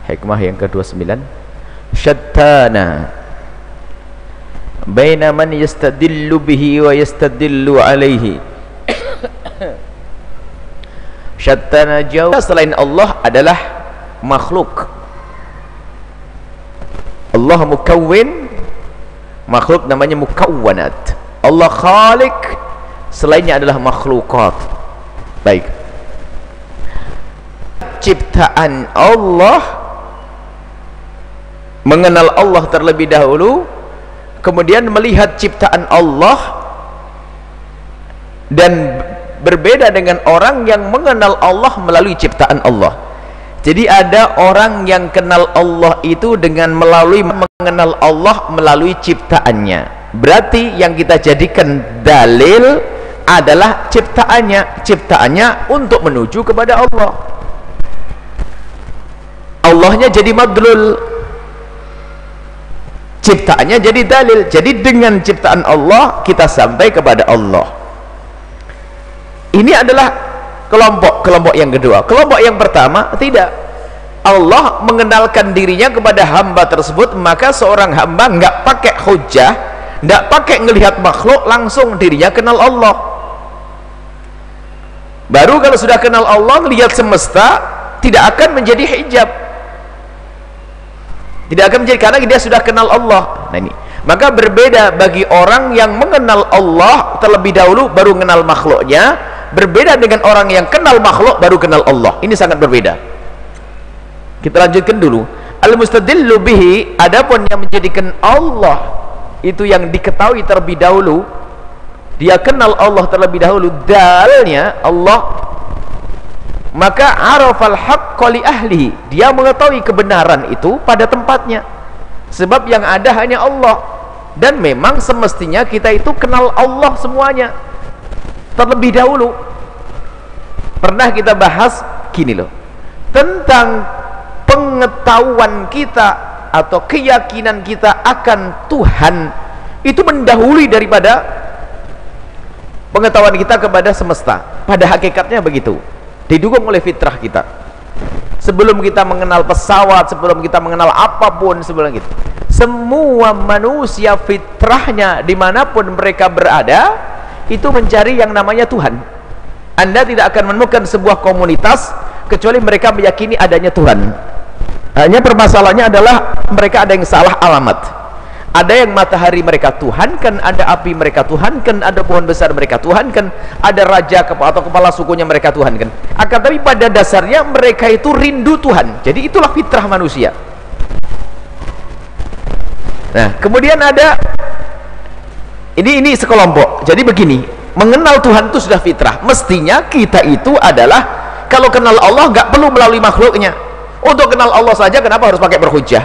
Hikmah yang ke-29, syattana baina man yastadillu bihi wa yastadillu alaihi. Syattana jauh selain Allah adalah makhluk. Allah mukawwin, makhluk namanya mukawwanat. Allah khaliq, selainnya adalah makhlukat. Baik, ciptaan Allah, mengenal Allah terlebih dahulu, kemudian melihat ciptaan Allah, dan berbeda dengan orang yang mengenal Allah melalui ciptaan Allah. Jadi ada orang yang kenal Allah itu dengan mengenal Allah melalui ciptaannya. Berarti yang kita jadikan dalil adalah ciptaannya untuk menuju kepada Allah. Allahnya jadi madlul, ciptaannya jadi dalil. Jadi dengan ciptaan Allah kita sampai kepada Allah. Ini adalah kelompok yang kedua. Kelompok yang pertama tidak. Allah mengenalkan dirinya kepada hamba tersebut, maka seorang hamba nggak pakai hujah, nggak pakai ngelihat makhluk, langsung dirinya kenal Allah. Baru kalau sudah kenal Allah, ngelihat semesta, tidak akan menjadi hijab, tidak akan menjadi, karena dia sudah kenal Allah. Nah ini, maka berbeda bagi orang yang mengenal Allah terlebih dahulu baru kenal makhluknya, berbeda dengan orang yang kenal makhluk baru kenal Allah. Ini sangat berbeda. Kita lanjutkan dulu. Al-mustadillu bihi, adapun yang menjadikan Allah itu yang diketahui terlebih dahulu, dia kenal Allah terlebih dahulu, dalnya Allah, maka arafal haqqa li ahlihi, dia mengetahui kebenaran itu pada tempatnya, sebab yang ada hanya Allah. Dan memang semestinya kita itu kenal Allah semuanya terlebih dahulu. Pernah kita bahas gini loh, tentang pengetahuan kita atau keyakinan kita akan Tuhan itu mendahului daripada pengetahuan kita kepada semesta. Pada hakikatnya begitu, didukung oleh fitrah kita. Sebelum kita mengenal pesawat, sebelum kita mengenal apapun, sebelum itu, semua manusia fitrahnya dimanapun mereka berada itu mencari yang namanya Tuhan. Anda tidak akan menemukan sebuah komunitas kecuali mereka meyakini adanya Tuhan. Hanya permasalahannya adalah mereka ada yang salah alamat. Ada yang matahari mereka tuhankan, ada api mereka tuhankan, ada pohon besar mereka tuhankan, ada raja atau kepala sukunya mereka tuhankan. Akan tapi pada dasarnya mereka itu rindu Tuhan. Jadi itulah fitrah manusia. Nah, kemudian ada ini sekelompok. Jadi begini, mengenal Tuhan itu sudah fitrah. Mestinya kita itu adalah, kalau kenal Allah nggak perlu melalui makhluknya. Untuk kenal Allah saja kenapa harus pakai berhujjah?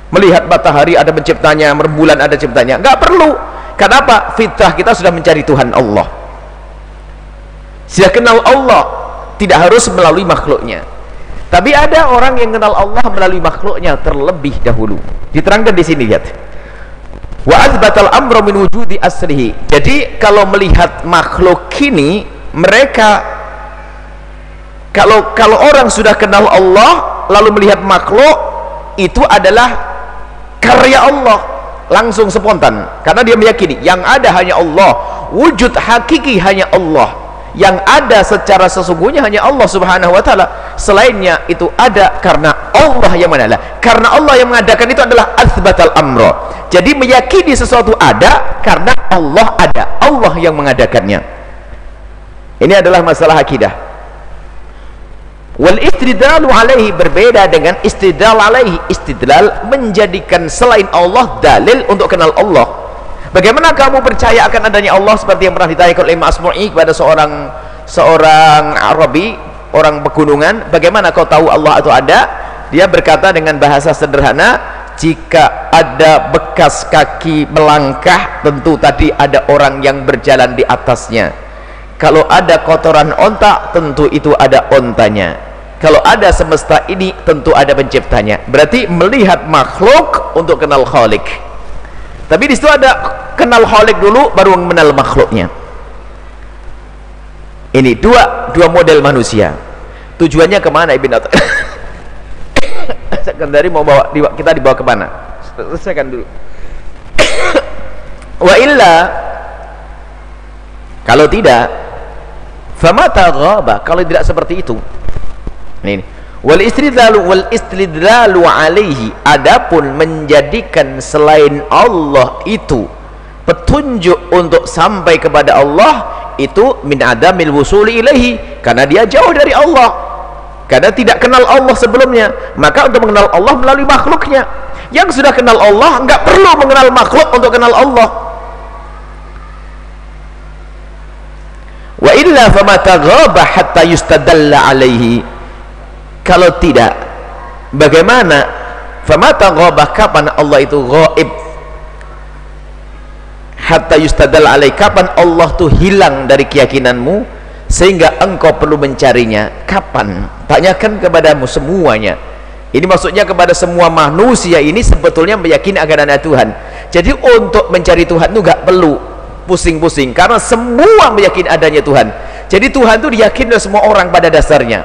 Melihat matahari ada penciptanya, rembulan ada ciptanya, nggak perlu. Kenapa? Fitrah kita sudah mencari Tuhan Allah, sudah kenal Allah, tidak harus melalui makhluknya. Tapi ada orang yang kenal Allah melalui makhluknya terlebih dahulu. Diterangkan di sini, lihat. Wa azbatal amra min wujudi aslihi. Jadi kalau melihat makhluk ini, mereka kalau orang sudah kenal Allah lalu melihat makhluk, itu adalah karya Allah, langsung spontan, karena dia meyakini yang ada hanya Allah, wujud hakiki hanya Allah, yang ada secara sesungguhnya hanya Allah subhanahu wa ta'ala. Selainnya itu ada karena Allah yang mengadakan. Karena Allah yang mengadakan itu adalah azbatal amra. Jadi meyakini sesuatu ada karena Allah ada, Allah yang mengadakannya. Ini adalah masalah akidah. Wal istidlalu alaihi, berbeda dengan istidlal alaihi. Istidlal menjadikan selain Allah dalil untuk kenal Allah. Bagaimana kamu percaya akan adanya Allah, seperti yang pernah ditanyakan oleh Masmu'i kepada seorang Arabi, orang pegunungan, bagaimana kau tahu Allah itu ada? Dia berkata dengan bahasa sederhana, jika ada bekas kaki melangkah, tentu tadi ada orang yang berjalan di atasnya. Kalau ada kotoran onta, tentu itu ada ontanya. Kalau ada semesta ini, tentu ada penciptanya. Berarti melihat makhluk untuk kenal khalik. Tapi di situ ada kenal khalik dulu, baru mengenal makhluknya. Ini dua model manusia. Tujuannya kemana Ibn Atta'ilah? sekundari mau bawa kita dibawa ke mana? Selesaikan dulu. Wa illa, kalau tidak, famata ghaba, kalau tidak seperti itu. Ini wal istidlalu alaihi, adapun menjadikan selain Allah itu petunjuk untuk sampai kepada Allah, itu min adamil wusuli ilaihi, karena dia jauh dari Allah, karena tidak kenal Allah sebelumnya. Maka untuk mengenal Allah melalui makhluknya. Yang sudah kenal Allah enggak perlu mengenal makhluk untuk kenal Allah. Wa illa famata ghaba hatta yustadalla alaihi, kalau tidak, bagaimana? Famata ghaba, kapan Allah itu ghaib? Hatta yustadalla alaihi, kapan Allah itu hilang dari keyakinanmu sehingga engkau perlu mencarinya? Kapan? Tanyakan kepadamu semuanya. Ini maksudnya kepada semua manusia ini sebetulnya meyakini akan ada Tuhan. Jadi untuk mencari Tuhan itu enggak perlu pusing-pusing, karena semua meyakini adanya Tuhan. Jadi Tuhan itu diyakini oleh semua orang pada dasarnya.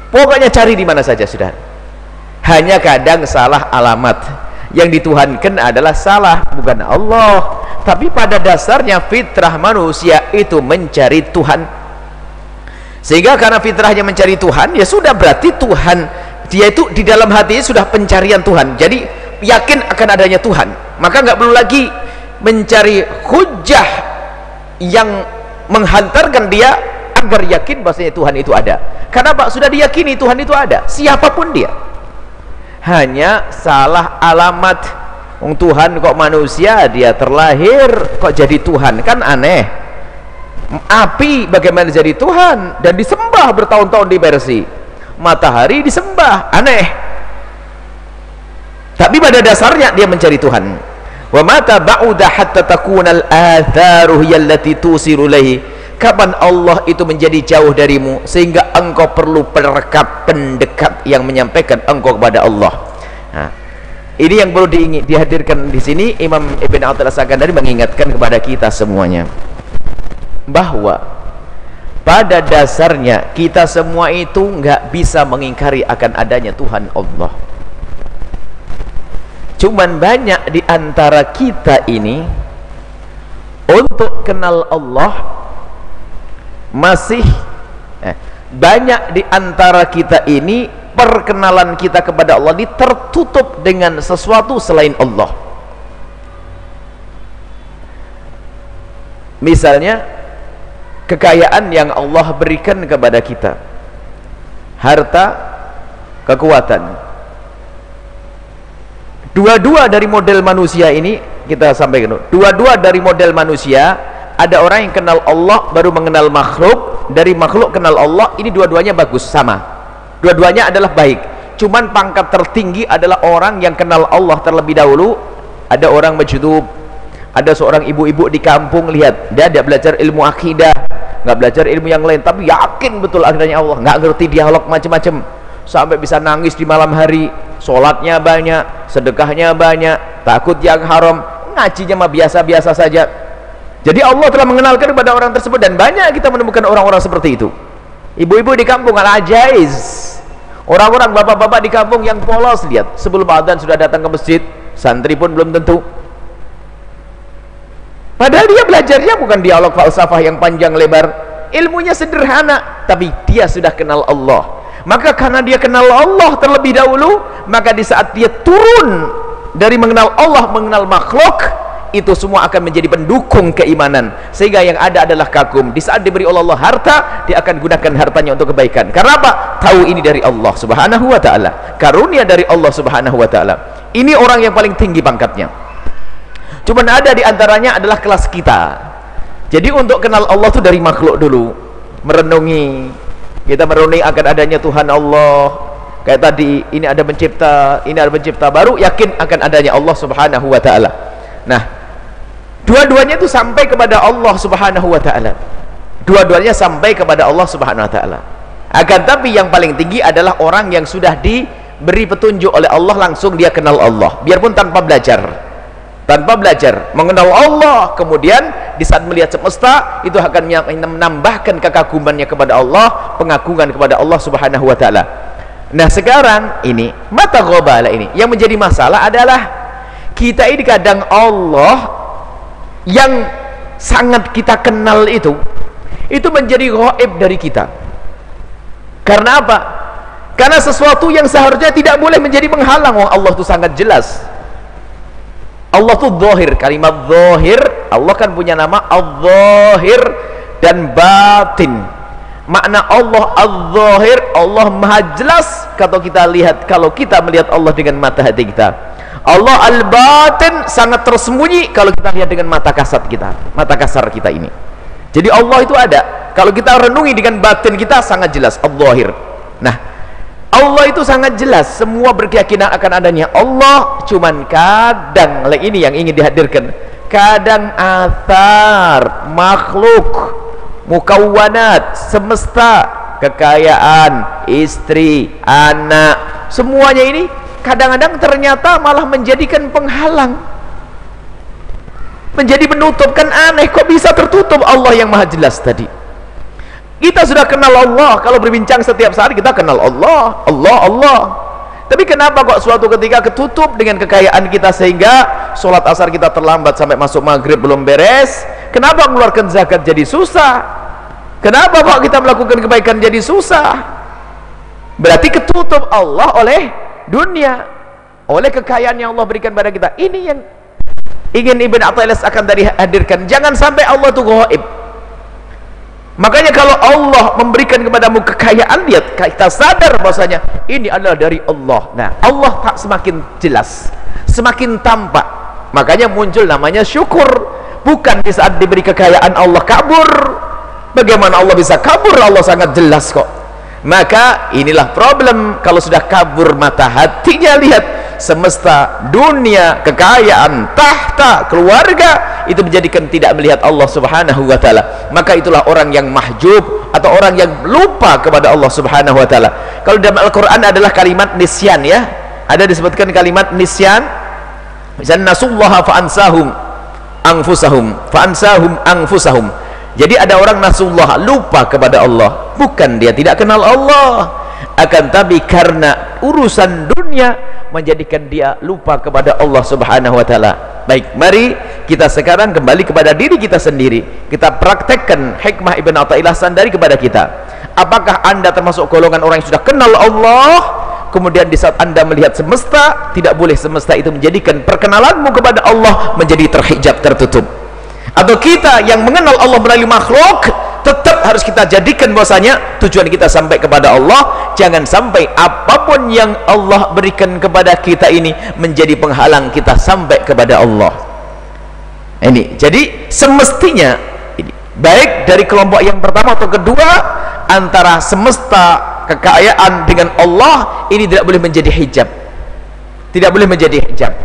Pokoknya cari di mana saja sudah. Hanya kadang salah alamat. Yang dituhankan adalah salah, bukan Allah. Tapi pada dasarnya fitrah manusia itu mencari Tuhan. Sehingga karena fitrahnya mencari Tuhan, ya sudah, berarti Tuhan dia itu di dalam hatinya sudah pencarian Tuhan. Jadi yakin akan adanya Tuhan. Maka nggak perlu lagi mencari hujah yang menghantarkan dia agar yakin bahwasanya Tuhan itu ada. Karena Pak sudah diyakini Tuhan itu ada, siapapun dia. Hanya salah alamat. Tuhan kok manusia, dia terlahir kok jadi Tuhan, kan aneh. Api bagaimana jadi Tuhan dan disembah bertahun-tahun di Persia. Matahari disembah, aneh. Tapi pada dasarnya dia mencari Tuhan. Wa mata ba'uda hatta takuna al-atharu hiya allati tusiru ilaihi, kapan Allah itu menjadi jauh darimu sehingga engkau perlu perekat pendekat yang menyampaikan engkau kepada Allah. Nah, ini yang perlu dihadirkan di sini. Imam Ibn Athaillah As-Sakandari mengingatkan kepada kita semuanya bahwa pada dasarnya kita semua itu nggak bisa mengingkari akan adanya Tuhan Allah. Cuman banyak di antara kita ini untuk kenal Allah masih banyak di antara kita ini perkenalan kita kepada Allah ini tertutup dengan sesuatu selain Allah. Misalnya kekayaan yang Allah berikan kepada kita, harta, kekuatan. Dua-dua dari model manusia ini kita sampaikan. Dua-dua dari model manusia, ada orang yang kenal Allah baru mengenal makhluk, dari makhluk kenal Allah. Ini dua-duanya bagus, sama. Dua-duanya adalah baik. Cuman pangkat tertinggi adalah orang yang kenal Allah terlebih dahulu. Ada orang majdub, ada seorang ibu-ibu di kampung, lihat dia tidak belajar ilmu akidah, nggak belajar ilmu yang lain, tapi yakin betul adanya Allah, nggak ngerti dialog macam-macam, sampai bisa nangis di malam hari, sholatnya banyak, sedekahnya banyak, takut yang haram, ngajinya mah biasa-biasa saja. Jadi Allah telah mengenalkan kepada orang tersebut, dan banyak kita menemukan orang-orang seperti itu. Ibu-ibu di kampung al-ajaiz, orang-orang bapak-bapak di kampung yang polos, lihat sebelum adzan sudah datang ke masjid, santri pun belum tentu. Padahal dia belajarnya bukan dialog falsafah yang panjang lebar, ilmunya sederhana, tapi dia sudah kenal Allah. Maka karena dia kenal Allah terlebih dahulu, maka di saat dia turun dari mengenal Allah, mengenal makhluk, itu semua akan menjadi pendukung keimanan, sehingga yang ada adalah kagum. Di saat diberi oleh Allah harta, dia akan gunakan hartanya untuk kebaikan. Karena apa? Tahu ini dari Allah Subhanahu wa ta'ala, karunia dari Allah Subhanahu wa ta'ala. Ini orang yang paling tinggi pangkatnya. Cuman ada di antaranya adalah kelas kita. Jadi untuk kenal Allah itu dari makhluk dulu, merenungi. Kita merenungi akan adanya Tuhan Allah. Kayak tadi, ini ada pencipta, ini ada pencipta, baru yakin akan adanya Allah Subhanahu wa ta'ala. Nah, dua-duanya itu sampai kepada Allah Subhanahu wa ta'ala. Dua-duanya sampai kepada Allah Subhanahu wa ta'ala. Akan tapi yang paling tinggi adalah orang yang sudah diberi petunjuk oleh Allah, langsung dia kenal Allah, biarpun tanpa belajar. Tanpa belajar mengenal Allah, kemudian di saat melihat semesta itu akan menambahkan kekagumannya kepada Allah, pengagungan kepada Allah Subhanahu wa ta'ala. Nah sekarang ini mata ghobala ini yang menjadi masalah adalah kita ini kadang Allah yang sangat kita kenal itu menjadi ghaib dari kita. Karena apa? Karena sesuatu yang seharusnya tidak boleh menjadi penghalang. Allah itu sangat jelas. Allah itu zahir, kalimat zahir, Allah kan punya nama al-zahir dan batin. Makna Allah al-zahir, Allah maha jelas kalau kita melihat Allah dengan mata hati kita. Allah al-batin, sangat tersembunyi kalau kita lihat dengan mata kasar kita ini. Jadi Allah itu ada, kalau kita renungi dengan batin kita sangat jelas al-zahir. Nah, Allah itu sangat jelas, semua berkeyakinan akan adanya Allah. Cuman kadang, ini yang ingin dihadirkan, kadang athar makhluk mukawwanat semesta, kekayaan, istri, anak, semuanya ini kadang-kadang ternyata malah menjadikan penghalang, menjadi menutup. Kan aneh, kok bisa tertutup Allah yang maha jelas tadi. Kita sudah kenal Allah, kalau berbincang setiap saat kita kenal Allah, Allah. Tapi kenapa kok suatu ketika ketutup dengan kekayaan kita sehingga sholat asar kita terlambat sampai masuk maghrib belum beres? Kenapa mengeluarkan zakat jadi susah? Kenapa kok kita melakukan kebaikan jadi susah? Berarti ketutup Allah oleh dunia, oleh kekayaan yang Allah berikan pada kita. Ini yang ingin Ibn Athaillah akan tadi hadirkan. Jangan sampai Allah itu ghaib. Makanya kalau Allah memberikan kepadamu kekayaan, lihat, kita sadar bahwasanya ini adalah dari Allah. Nah, Allah tak semakin jelas, semakin tampak. Makanya muncul namanya syukur. Bukan di saat diberi kekayaan Allah kabur. Bagaimana Allah bisa kabur? Allah sangat jelas kok. Maka inilah problem kalau sudah kabur mata hatinya. Lihat, semesta, dunia, kekayaan, tahta, keluarga, itu menjadikan tidak melihat Allah subhanahu wa ta'ala. Maka itulah orang yang mahjub atau orang yang lupa kepada Allah subhanahu wa ta'ala. Kalau dalam Al-Quran adalah kalimat nisyan, ya, ada disebutkan kalimat nisyan. Misalnya nasullaha fa'ansahum anfusahum. Jadi ada orang nasullah, lupa kepada Allah, bukan dia tidak kenal Allah, akan tapi karena urusan dunia menjadikan dia lupa kepada Allah subhanahu wa ta'ala. Baik, mari kita sekarang kembali kepada diri kita sendiri. Kita praktekkan hikmah Ibn Athaillah Sandari kepada kita. Apakah anda termasuk golongan orang yang sudah kenal Allah, kemudian di saat anda melihat semesta, tidak boleh semesta itu menjadikan perkenalanmu kepada Allah menjadi terhijab, tertutup? Atau kita yang mengenal Allah melalui makhluk, tetap harus kita jadikan bahwasanya tujuan kita sampai kepada Allah. Jangan sampai apapun yang Allah berikan kepada kita ini menjadi penghalang kita sampai kepada Allah. Ini jadi semestinya ini, baik dari kelompok yang pertama atau kedua, antara semesta, kekayaan dengan Allah ini tidak boleh menjadi hijab, tidak boleh menjadi hijab.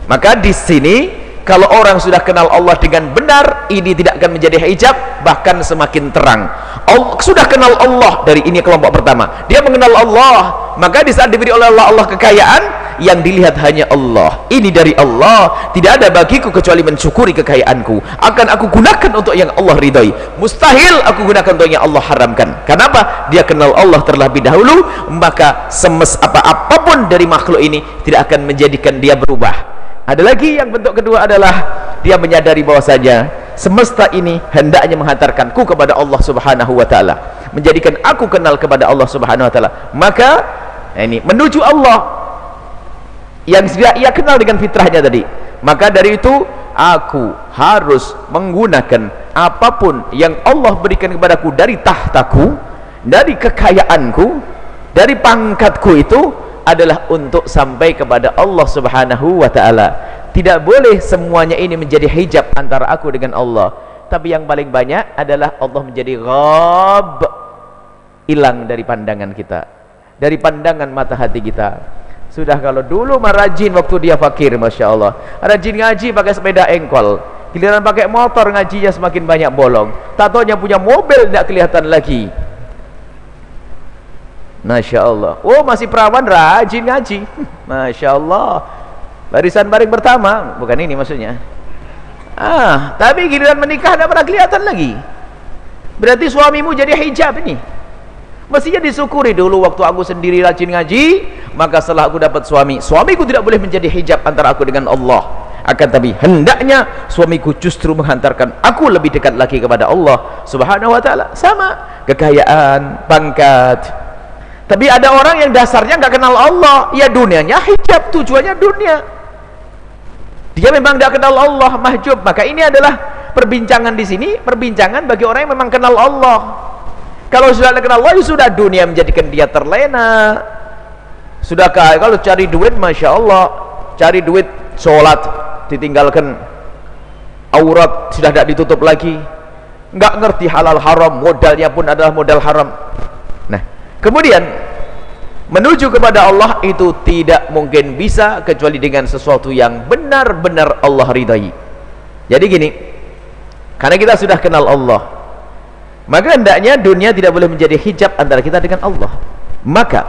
Maka di sini kalau orang sudah kenal Allah dengan benar, ini tidak akan menjadi hijab, bahkan semakin terang. Sudah kenal Allah, dari ini kelompok pertama, dia mengenal Allah, maka di saat diberi oleh Allah kekayaan, yang dilihat hanya Allah. Ini dari Allah, tidak ada bagiku kecuali mensyukuri kekayaanku. Akan aku gunakan untuk yang Allah ridhoi, mustahil aku gunakan untuk yang Allah haramkan. Kenapa? Dia kenal Allah terlebih dahulu, maka apapun dari makhluk ini tidak akan menjadikan dia berubah. Ada lagi yang bentuk kedua adalah dia menyadari bahwasanya semesta ini hendaknya menghantarkanku kepada Allah subhanahu wa ta'ala, menjadikan aku kenal kepada Allah subhanahu wa ta'ala. Maka ini menuju Allah yang sudah ia kenal dengan fitrahnya tadi. Maka dari itu aku harus menggunakan apapun yang Allah berikan kepadaku dari tahtaku, dari kekayaanku, dari pangkatku, itu adalah untuk sampai kepada Allah subhanahu wa ta'ala. Tidak boleh semuanya ini menjadi hijab antara aku dengan Allah. Tapi yang paling banyak adalah Allah menjadi ghab, hilang dari pandangan kita, dari pandangan mata hati kita. Sudah, kalau dulu mah rajin waktu dia fakir, masya Allah, rajin ngaji pakai sepeda engkol, giliran pakai motor ngajinya semakin banyak bolong, tatonya punya mobil tidak kelihatan lagi. Masya Allah. Oh, masih perawan rajin ngaji, masya Allah, barisan baring pertama, bukan ini maksudnya. Tapi giliran menikah tidak pernah kelihatan lagi. Berarti suamimu jadi hijab ini. Mestinya disyukuri dulu waktu aku sendiri rajin ngaji, maka setelah aku dapat suami, suamiku tidak boleh menjadi hijab antara aku dengan Allah. Akan tapi hendaknya suamiku justru menghantarkan aku lebih dekat lagi kepada Allah Subhanahu wa ta'ala. Sama kekayaan, pangkat. Tapi ada orang yang dasarnya nggak kenal Allah, ya dunianya hijab, tujuannya dunia. Dia memang tidak kenal Allah, mahjub. Maka ini adalah perbincangan di sini, perbincangan bagi orang yang memang kenal Allah. Kalau sudah kenal Allah, ya sudah, dunia menjadikan dia terlena. Sudahkah kalau cari duit, masya Allah, cari duit, sholat ditinggalkan, aurat sudah tidak ditutup lagi, nggak ngerti halal haram, modalnya pun adalah modal haram. Nah, kemudian menuju kepada Allah itu tidak mungkin bisa kecuali dengan sesuatu yang benar-benar Allah ridai. Jadi gini, karena kita sudah kenal Allah, maka hendaknya dunia tidak boleh menjadi hijab antara kita dengan Allah. Maka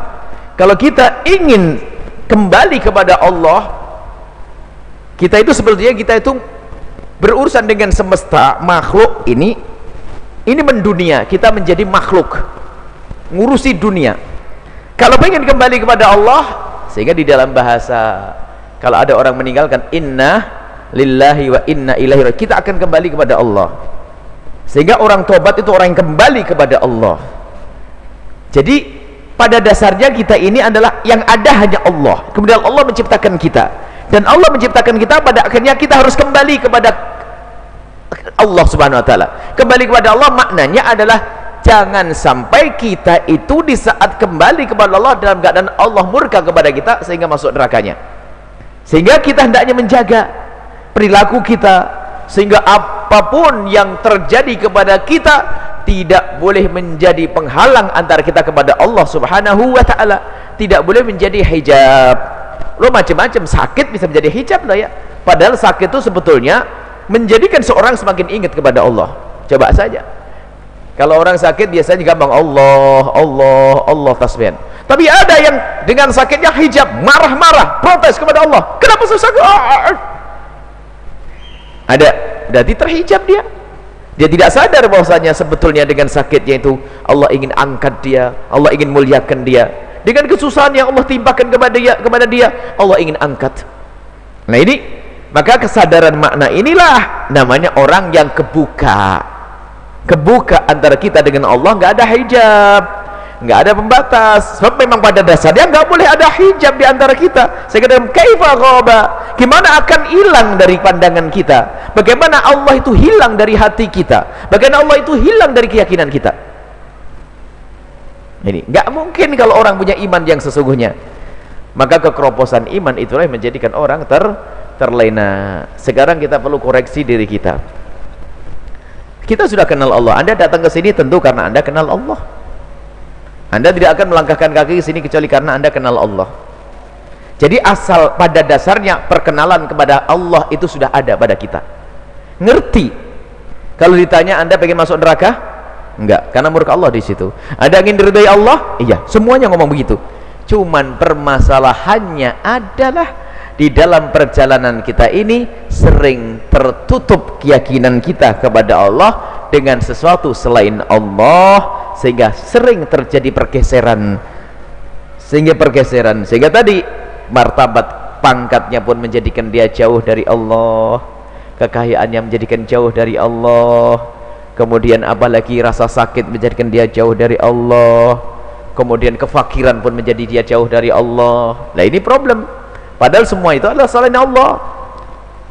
kalau kita ingin kembali kepada Allah, kita itu sebetulnya kita itu berurusan dengan semesta, makhluk ini mendunia, kita menjadi makhluk, ngurusi dunia. Kalau ingin kembali kepada Allah, sehingga di dalam bahasa kalau ada orang meninggalkan inna lillahi wa inna ilaihi raji'un, kita akan kembali kepada Allah. Sehingga orang tobat itu orang yang kembali kepada Allah. Jadi pada dasarnya kita ini adalah yang ada hanya Allah. Kemudian Allah menciptakan kita, dan Allah menciptakan kita, pada akhirnya kita harus kembali kepada Allah Subhanahu wa ta'ala. Kembali kepada Allah maknanya adalah jangan sampai kita itu di saat kembali kepada Allah dalam keadaan Allah murka kepada kita sehingga masuk nerakanya. Sehingga kita hendaknya menjaga perilaku kita, sehingga apapun yang terjadi kepada kita tidak boleh menjadi penghalang antara kita kepada Allah Subhanahu wa ta'ala. Tidak boleh menjadi hijab. Lo macam-macam sakit bisa menjadi hijab lah ya. Padahal sakit itu sebetulnya menjadikan seorang semakin ingat kepada Allah. Coba saja, kalau orang sakit biasanya gampang Allah, Allah, Allah, tasbih. Tapi ada yang dengan sakitnya hijab, marah-marah, protes kepada Allah. Kenapa saya sakit? Ada, berarti terhijab dia. Dia tidak sadar bahwasanya sebetulnya dengan sakitnya itu Allah ingin angkat dia, Allah ingin muliakan dia. Dengan kesusahan yang Allah timpakan kepada dia, Allah ingin angkat. Nah ini, maka kesadaran makna inilah namanya orang yang kebuka. Kebuka antara kita dengan Allah, nggak ada hijab, nggak ada pembatas. Sebab memang pada dasarnya nggak boleh ada hijab di antara kita. Saya katakan kaifa ghaba, gimana akan hilang dari pandangan kita? Bagaimana Allah itu hilang dari hati kita? Bagaimana Allah itu hilang dari keyakinan kita? Ini nggak mungkin kalau orang punya iman yang sesungguhnya. Maka kekeroposan iman itulah yang menjadikan orang terlena. Sekarang kita perlu koreksi diri kita. Kita sudah kenal Allah. Anda datang ke sini tentu karena Anda kenal Allah. Anda tidak akan melangkahkan kaki ke sini kecuali karena Anda kenal Allah. Jadi asal pada dasarnya perkenalan kepada Allah itu sudah ada pada kita. Ngerti. Kalau ditanya Anda pengen masuk neraka? Enggak, karena murka Allah di situ. Anda ingin diridai Allah? Iya, semuanya ngomong begitu. Cuman permasalahannya adalah di dalam perjalanan kita ini sering tertutup keyakinan kita kepada Allah dengan sesuatu selain Allah, sehingga sering terjadi pergeseran. Sehingga tadi martabat pangkatnya pun menjadikan dia jauh dari Allah, kekayaannya menjadikan jauh dari Allah, kemudian apalagi rasa sakit menjadikan dia jauh dari Allah, kemudian kefakiran pun menjadi dia jauh dari Allah. Nah ini problem. Padahal semua itu adalah selain Allah.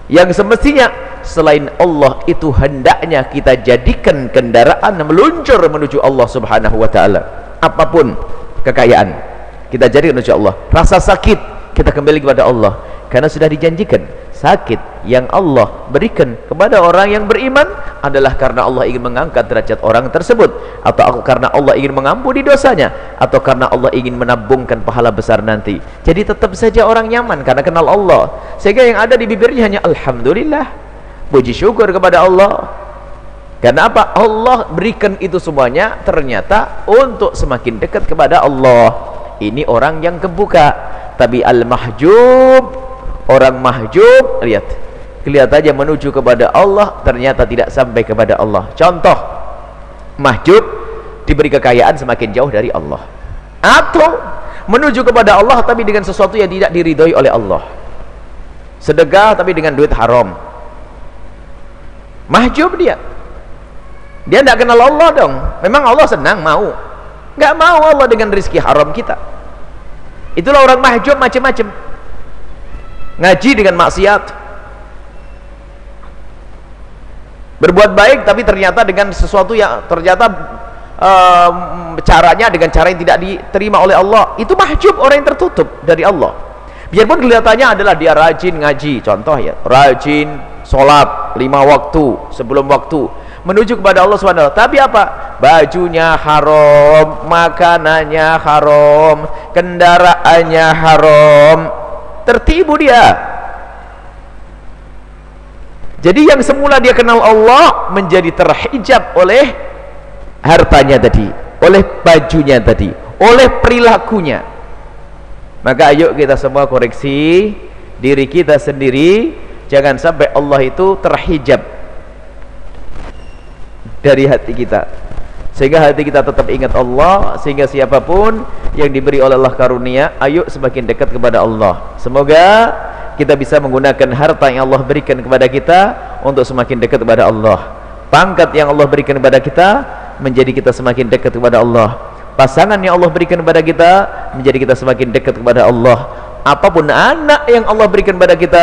Yang semestinya selain Allah itu hendaknya kita jadikan kendaraan meluncur menuju Allah Subhanahu wa ta'ala. Apapun kekayaan kita jadikan menuju Allah. Rasa sakit kita kembali kepada Allah, karena sudah dijanjikan sakit yang Allah berikan kepada orang yang beriman adalah karena Allah ingin mengangkat derajat orang tersebut, atau karena Allah ingin mengampuni dosanya, atau karena Allah ingin menabungkan pahala besar nanti. Jadi tetap saja orang nyaman karena kenal Allah, sehingga yang ada di bibirnya hanya alhamdulillah, puji syukur kepada Allah. Karena apa? Allah berikan itu semuanya ternyata untuk semakin dekat kepada Allah. Ini orang yang kebuka. Tapi al-mahjub, orang mahjub, lihat, kelihatannya menuju kepada Allah, ternyata tidak sampai kepada Allah. Contoh, mahjub diberi kekayaan semakin jauh dari Allah, atau menuju kepada Allah tapi dengan sesuatu yang tidak diridhoi oleh Allah. Sedekah tapi dengan duit haram, mahjub dia tidak kenal Allah dong. Memang Allah senang mau? Nggak mau Allah dengan rezeki haram kita. Itulah orang mahjub macam-macam. Ngaji dengan maksiat, berbuat baik tapi ternyata dengan sesuatu yang ternyata caranya dengan cara yang tidak diterima oleh Allah. Itu mahjub, orang yang tertutup dari Allah. Biarpun kelihatannya adalah dia rajin ngaji, contoh ya, rajin sholat 5 waktu sebelum waktu, menuju kepada Allah SWT, tapi apa? Bajunya haram, makanannya haram, kendaraannya haram, tertipu dia. Jadi yang semula dia kenal Allah menjadi terhijab oleh hartanya tadi, oleh bajunya tadi, oleh perilakunya. Maka ayo kita semua koreksi diri kita sendiri, jangan sampai Allah itu terhijab dari hati kita, sehingga hati kita tetap ingat Allah, sehingga siapapun yang diberi oleh Allah karunia, ayo semakin dekat kepada Allah. Semoga kita bisa menggunakan harta yang Allah berikan kepada kita untuk semakin dekat kepada Allah. Pangkat yang Allah berikan kepada kita menjadi kita semakin dekat kepada Allah. Pasangan yang Allah berikan kepada kita menjadi kita semakin dekat kepada Allah. Apapun anak yang Allah berikan kepada kita,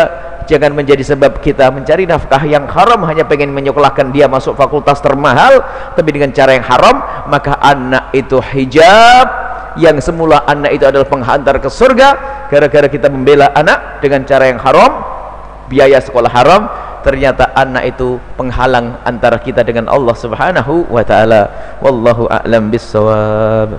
jangan menjadi sebab kita mencari nafkah yang haram, hanya pengen menyekolahkan dia masuk fakultas termahal tapi dengan cara yang haram. Maka anak itu hijab, yang semula anak itu adalah penghantar ke surga, gara-gara kita membela anak dengan cara yang haram, biaya sekolah haram, ternyata anak itu penghalang antara kita dengan Allah Subhanahu wa ta'ala. Wallahu a'lam bissawab.